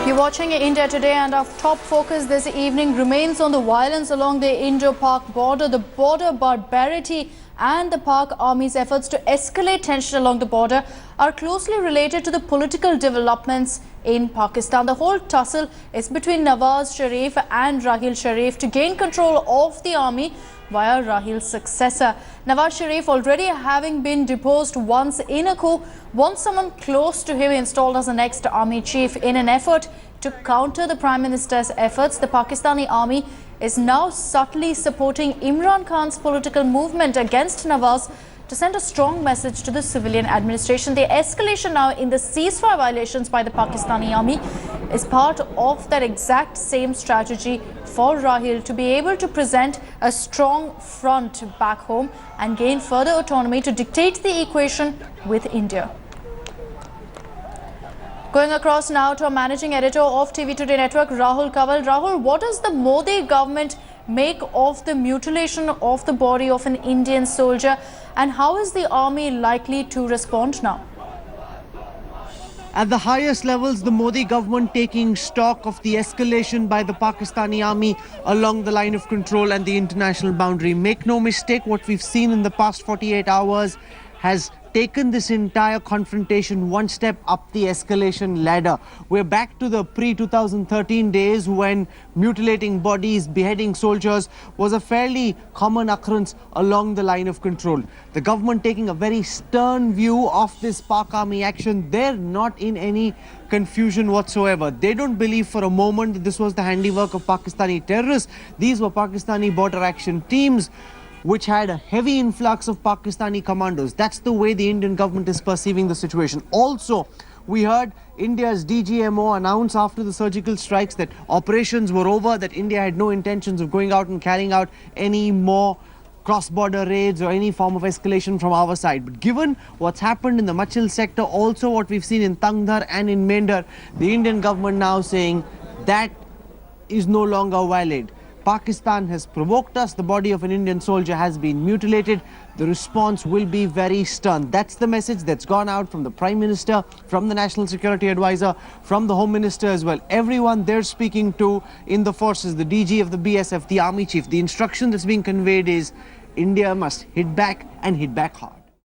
You're watching India Today, and our top focus this evening remains on the violence along the Indo-Pak border, the border barbarity and the Pak Army's efforts to escalate tension along the border are closely related to the political developments in Pakistan. The whole tussle is between Nawaz Sharif and Raheel Sharif to gain control of the army via Raheel's successor. Nawaz Sharif, already having been deposed once in a coup, wants someone close to him installed as the next army chief. In an effort to counter the Prime Minister's efforts, the Pakistani army is now subtly supporting Imran Khan's political movement against Nawaz to send a strong message to the civilian administration. The escalation now in the ceasefire violations by the Pakistani army is part of that exact same strategy for Raheel to be able to present a strong front back home and gain further autonomy to dictate the equation with India. Going across now to our managing editor of TV Today Network, Rahul Kanwal. Rahul, what does the Modi government make of the mutilation of the body of an Indian soldier, and how is the army likely to respond now? At the highest levels, the Modi government taking stock of the escalation by the Pakistani army along the line of control and the international boundary. Make no mistake, what we've seen in the past 48 hours has taken this entire confrontation one step up the escalation ladder. We're back to the pre-2013 days when mutilating bodies, beheading soldiers was a fairly common occurrence along the line of control. The government taking a very stern view of this Pak army action. They're not in any confusion whatsoever. They don't believe for a moment that this was the handiwork of Pakistani terrorists. These were Pakistani border action teams which had a heavy influx of Pakistani commandos. That's the way the Indian government is perceiving the situation. Also, we heard India's DGMO announce after the surgical strikes that operations were over, that India had no intentions of going out and carrying out any more cross-border raids or any form of escalation from our side. But given what's happened in the Machil sector, also what we've seen in Tangdhar and in Mender, the Indian government now saying that is no longer valid. Pakistan has provoked us. The body of an Indian soldier has been mutilated. The response will be very stern. That's the message that's gone out from the Prime Minister, from the National Security Advisor, from the Home Minister as well. Everyone they're speaking to in the forces, the DG of the BSF, the Army Chief, the instruction that's being conveyed is India must hit back and hit back hard.